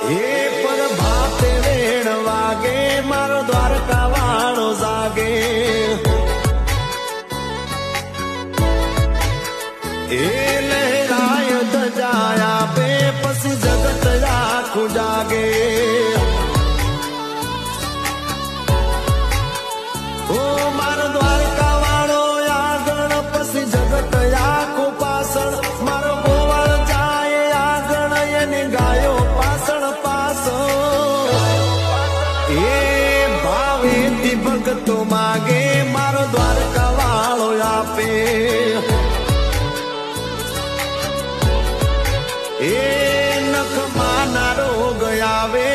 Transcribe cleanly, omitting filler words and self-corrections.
એ પર ભાતે વેણ વાગે મારો દ્વારકા વાળો જાગે એ લહેરાય ધજાયા બે પછી જગત આખું જાગે ઓ મારો દ્વારકા વાળો આગળ પછી જગત આખું પાછળ મારો ગોવાળ જાય આગળ એની ગાયો પાછળ પાછળ એ ભાવેથી ભક્તો માગે મારો દ્વારકા વાળો આપે એ નખમાં ના રોગ આવે